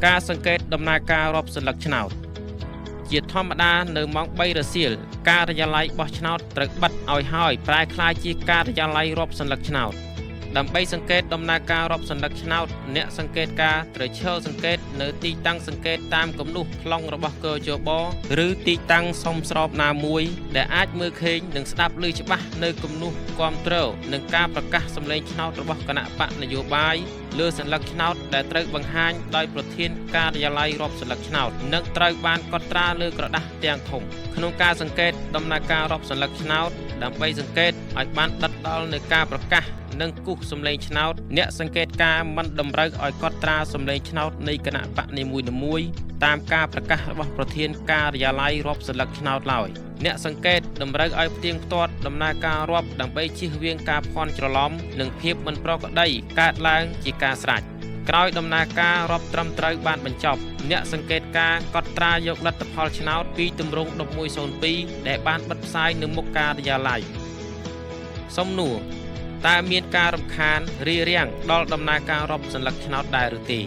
ការសង្កេតដំណើរការរាប់សន្លឹកឆ្នោតជាធម្មតានៅម៉ោង 3 រសៀលការិយាល័យបោះឆ្នោតត្រូវបិទឲ្យហើយប្រែក្លាយជាការិយាល័យរាប់សន្លឹកឆ្នោតដើម្បីសង្កេតដំណើរការរាប់សន្លឹកឆ្នោតអ្នកសង្កេតការត្រូវឈរសង្កេតនៅទីតាំងសង្កេតតាមគំនូសប្លង់របស់កជបឬទីតាំងសមស្របណាមួយដែលអាចមើលឃើញនិងស្ដាប់ឮច្បាស់នៅគំនូសគាំទ្រនឹងការប្រកាសសម្លេងឆ្នោតរបស់គណៈបកនយោបាយលើសន្លឹកឆ្នោតដែលត្រូវបង្ហាញដោយប្រធានការិយាល័យរាប់សន្លឹកឆ្នោតនិងត្រូវបានកត់ត្រាលើក្រដាសទាំងធំក្នុងការសង្កេតដំណើរការរាប់សន្លឹកឆ្នោតដើម្បីសង្កេតឲ្យបានដិតដល់នៅការប្រកាសនិងគូសសម្លេងឆ្នោតអ្នកសង្កេតការមិនតម្រូវឲ្យកត់ត្រាសម្លេងឆ្នោតនៃគណៈបកនីមួយៗតាមការប្រកាសរបស់ប្រធានការិយាល័យរាប់សន្លឹកឆ្នោតឡើយអ្នកសង្កេតតម្រូវឲ្យផ្ទៀងផ្ទាត់ដំណើរការរាប់ដើម្បីជៀសវាងការភ័ន្តច្រឡំនិងភាពមិនប្រក្រតីកើតឡើងជាការស្រេចក្រោយដំណើរការរាប់ត្រឹមត្រូវបានបញ្ចប់អ្នកសង្កេតការកត់ត្រាយកលទ្ធផលឆ្នោតពីទម្រង់1102ដែលបានបិទផ្សាយនៅមុខការិយាល័យសំណួរតើមានការរំខានរារាំងដល់ដំណើរការរាប់សន្លឹកឆ្នោតដែរឬទេ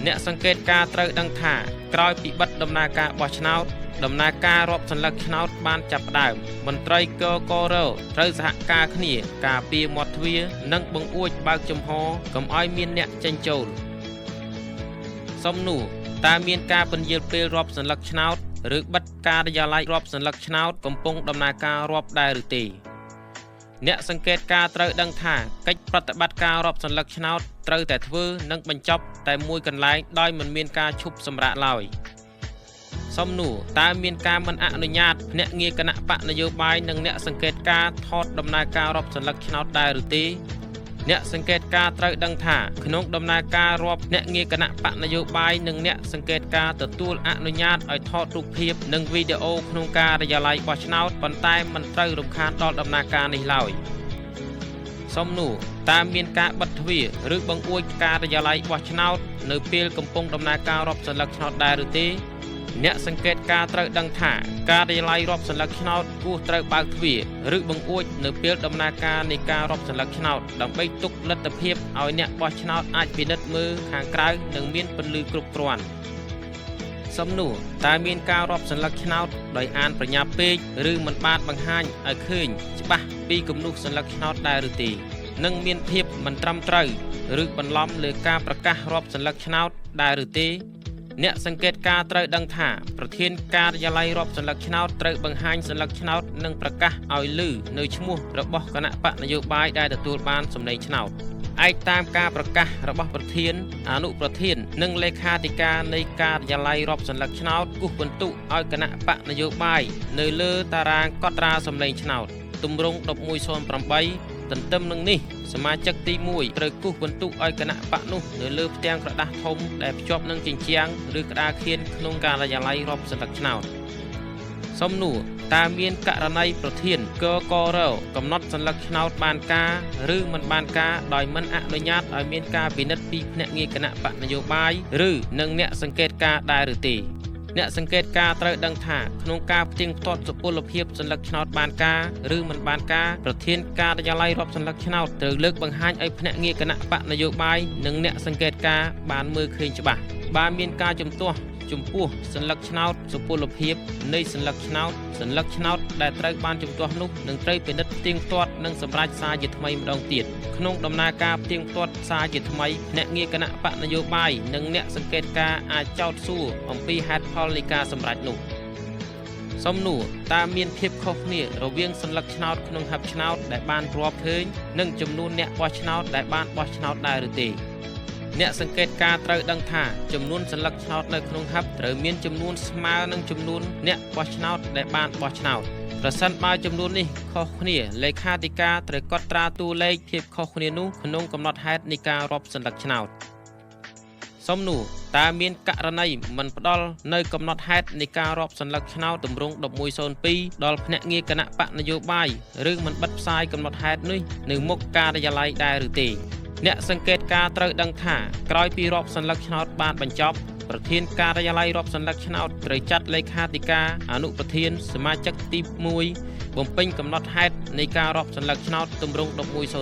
អ្នកសង្កេតការត្រូវដឹងថាក្រោយពីបិទដំណើរការបោះឆ្នោតដំណើរការរាប់សន្លឹកឆ្នោតបានចាប់ផ្ដើមមន្ត្រីកករត្រូវសហការគ្នាការពារមាត់ទ្វារនិងបង្អួចបើកចំហកុំឲ្យមានអ្នកចេញចូលសំណួរតើមានការពន្យាលពេលរាប់សន្លឹកឆ្នោតឬបិទការិយាល័យរាប់សន្លឹកឆ្នោតកំពុងដំណើរការរាប់ដែរឬទេអ្នកសង្កេតការត្រូវដឹងថាកិច្ចប្រតិបត្តិការរាប់សន្លឹកឆ្នោតត្រូវតែធ្វើនិងបញ្ចប់តែមួយកន្លែងដោយមិនមានការឈប់សម្រាកឡើយសំណួរតើមានការមិនអនុញ្ញាតភ្នាក់ងារគណៈបកនយោបាយនិងអ្នកសង្កេតការថតដំណើរការរាប់សន្លឹកឆ្នោតដែរឬទេអ្នកសង្កេតការត្រូវដឹងថាក្នុងដំណើរការរាប់ភ្នាក់ងារគណៈបកនយោបាយនិងអ្នកសង្កេតការទទួលអនុញ្ញាតឲ្យថតរូបភាពនិងវីដេអូក្នុងការិយាល័យបោះឆ្នោតប៉ុន្តែមិនត្រូវរំខានដល់ដំណើរការនេះឡើយសំណួរតើមានការបិទទ្វារឬបង្អួចការិយាល័យបោះឆ្នោតនៅពេលកំពុងដំណើរការរាប់សន្លឹកឆ្នោតដែរឬទេអ្នកសង្កេតការត្រូវដឹងថាការិយាល័យរាប់សន្លឹកឆ្នោតគួរត្រូវបើកទ្វារឬបង្អួចនៅពេលដំណើរការនៃការរាប់សន្លឹកឆ្នោតដើម្បីទុកលទ្ធភាពឲ្យអ្នកបោះឆ្នោតអាចពិនិត្យមើលខាងក្រៅនិងមានពន្លឺគ្រប់គ្រាន់សំណួរតើមានការរាប់សន្លឹកឆ្នោតដោយអានប្រញាប់ពេកឬមិនបានបង្ហាញឲ្យឃើញច្បាស់ពីគំនូសសន្លឹកឆ្នោតដែរឬទេនិងមានភាពមិនត្រឹមត្រូវឬបន្លំលើការប្រកាសរាប់សន្លឹកឆ្នោតដែរឬទេអ្នកសង្កេតការត្រូវដឹងថាប្រធានការិយាល័យរាប់សន្លឹកឆ្នោតត្រូវបង្ហាញសន្លឹកឆ្នោតនិងប្រកាសឲ្យឮនៅឈ្មោះរបស់គណៈបកនយោបាយដែលទទួលបានសម្លេងឆ្នោតឯកតាមការប្រកាសរបស់ប្រធានអនុប្រធាននិងលេខាធិការនៃការិយាល័យរាប់សន្លឹកឆ្នោតគូសបន្ទុកឲ្យគណៈបកនយោបាយនៅលើតារាងកត់ត្រាសម្លេងឆ្នោតទម្រង់1108ទន្ទឹមនឹងនេះសមាជិកទី1ត្រូវគូសបន្ទុកឲ្យគណៈបកនោះនៅលើផ្ទាំងក្រដាសធំដែលភ្ជាប់នឹងជញ្ជាំងឬក្តារខៀនក្នុងការិយាល័យរាប់សន្លឹកឆ្នោតសំណួរតើមានករណីប្រធានកករកំណត់សន្លឹកឆ្នោតបានការឬមិនបានការដោយមិនអនុញ្ញាតឲ្យមានការពិនិត្យពីភ្នាក់ងារគណៈបកនយោបាយឬនឹងអ្នកសង្កេតការដែរឬទេអ្នកសង្កេតការត្រូវដឹងថាក្នុងការផ្ទៀងផ្ទាត់សុពលភាពសន្លឹកឆ្នោតបានការឬមិនបានការប្រធានការិយាល័យរាប់សន្លឹកឆ្នោតត្រូវលើកបង្ហាញឲ្យភ្នាក់ងារគណៈបកនយោបាយនិងអ្នកសង្កេតការបានមើលឃើញច្បាស់បើមានការជំទាស់ចំពោះសន្លឹកឆ្នោតសុពលភាពនៃសន្លឹកឆ្នោតដែលត្រូវបានជំទាស់នោះនឹងត្រូវពិនិត្យផ្ទៀងផ្ទាត់និងសម្រេចសារជាថ្មីម្ដងទៀតក្នុងដំណើរការផ្ទៀងផ្ទាត់សារជាថ្មីភ្នាក់ងារគណៈបកនយោបាយនិងអ្នកសង្កេតការអាចចោទសួរអំពីហេតុផលនៃការសម្រេចនោះសំណួរតើមានភាពខុសគ្នារវាងសន្លឹកឆ្នោតក្នុងហិបឆ្នោតដែលបានរាប់ឃើញនិងចំនួនអ្នកបោះឆ្នោតដែលបានបោះឆ្នោតដែរឬទេអ្នកសង្កេតការត្រូវដឹងថាចំនួនសន្លឹកឆ្នោតនៅក្នុងហិបត្រូវមានចំនួនស្មើនឹងចំនួនអ្នកបោះឆ្នោតដែលបានបោះឆ្នោតប្រសិនបើចំនួននេះខុសគ្នាលេខាធិការត្រូវកត់ត្រាតួលេខភាពខុសគ្នានោះក្នុងកំណត់ហេតុនៃការរាប់សន្លឹកឆ្នោតសំណួរតើមានករណីមិនផ្ដល់នៅកំណត់ហេតុនៃការរាប់សន្លឹកឆ្នោតទម្រង់1102ដល់ភ្នាក់ងារគណៈបកនយោបាយឬមិនបិទផ្សាយកំណត់ហេតុនេះនៅមុខការិយាល័យដែរឬទេអ្នកសង្កេតការត្រូវដឹងថាក្រោយពីរាប់សន្លឹកឆ្នោតបានបញ្ចប់ប្រធានការិយាល័យរាប់សន្លឹកឆ្នោតត្រូវចាត់លេខាធិការអនុប្រធានសមាជិកទី1បំពេញកំណត់ហេតុ នៃការរាប់សន្លឹកឆ្នោតទម្រង់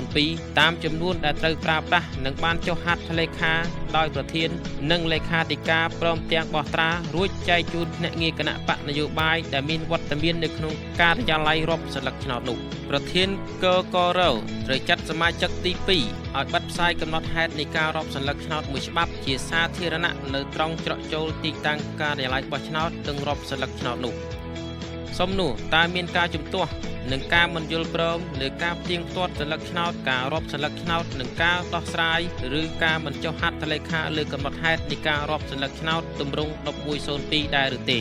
1102តាមចំនួនដែលត្រូវប្រើប្រាស់និងបានចុះហត្ថលេខាដោយប្រធាននិងលេខាធិការព្រមទាំងបោះត្រារួចចែកជូនភ្នាក់ងារគណៈបកនយោបាយដែលមានវត្តមាននៅក្នុងការិយាល័យរាប់សន្លឹកឆ្នោតនោះប្រធានកករត្រូវចាត់សមាជិកទី2ឲ្យបិទផ្សាយកំណត់ហេតុនៃការរាប់សន្លឹកឆ្នោតមួយច្បាប់ជាសាធារណៈនៅត្រង់ច្រកចូលទីតាំងការិយាល័យបោះឆ្នោតនិងរាប់សន្លឹកឆ្នោតនោះសំណួរតើមានការជំទាស់និងការមិនយល់ព្រមលើការផ្ទៀងផ្ទាត់សន្លឹកឆ្នោតការរាប់សន្លឹកឆ្នោតនិងការដោះស្រាយឬការមិនចុះហត្ថលេខាលើកំណត់ហេតុនៃការរាប់សន្លឹកឆ្នោតទម្រង់1102ដែរឬទេ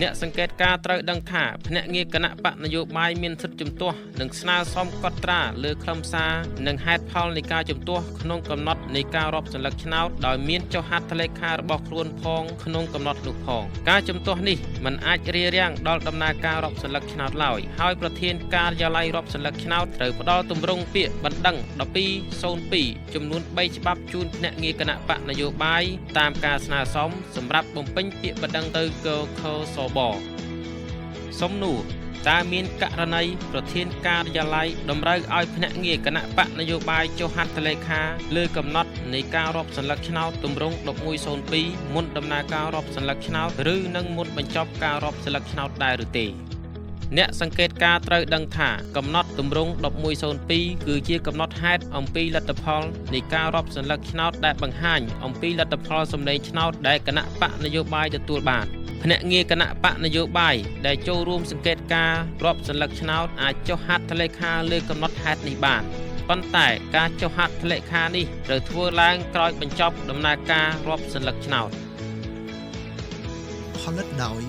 អ្នកសង្កេតការត្រូវដឹងថាភ្នាក់ងារគណៈបកនយោបាយមានសិទ្ធិជំទាស់និងស្នើសុំកត់ត្រាលើខ្លឹមសារនិងហេតុផលនៃការជំទាស់ក្នុងកំណត់នៃការរាប់សន្លឹកឆ្នោតដោយមានចុះហត្ថលេខារបស់ខ្លួនផងក្នុងកំណត់នោះផងការជំទាស់នេះមិនអាចរារាំងដល់ដំណើរការរាប់សន្លឹកឆ្នោតឡើយហើយប្រធានការិយាល័យរាប់សន្លឹកឆ្នោតត្រូវផ្ដល់ទម្រង់ពាក្យបណ្ដឹង1202ចំនួន3ច្បាប់ជូនភ្នាក់ងារគណៈបកនយោបាយតាមការស្នើសុំសម្រាប់បំពេញពាក្យបណ្ដឹងទៅកខសសំណួរតើមានករណីប្រធានការិយាល័យតម្រូវឲ្យភ្នាក់ងារគណៈបកនយោបាយចុះហត្ថលេខាលើកំណត់នៃការរាប់សន្លឹកឆ្នោតទម្រង់1102មុនដំណើរការរាប់សន្លឹកឆ្នោតឬនឹងមុនបញ្ចប់ការរាប់សន្លឹកឆ្នោតដែរឬទេអ្នកសង្កេតការត្រូវដឹងថាកំណត់ទម្រង់1102គឺជាកំណត់ហេតុអំពីលទ្ធផលនៃការរាប់សន្លឹកឆ្នោតដែលបង្ហាញអំពីលទ្ធផលសម្លេងឆ្នោតដែលគណៈបកនយោបាយទទួលបានភ្នាក់ងារគណៈបកនយោបាយដែលចូលរួមសង្កេតការរាប់សន្លឹកឆ្នោតអាចចុះហត្ថលេខាលើកំណត់ហេតុនេះបានប៉ុន្តែការចុះហត្ថលេខានេះត្រូវធ្វើឡើងក្រោយបញ្ចប់ដំណើរការរាប់សន្លឹកឆ្នោតផលិតដោយ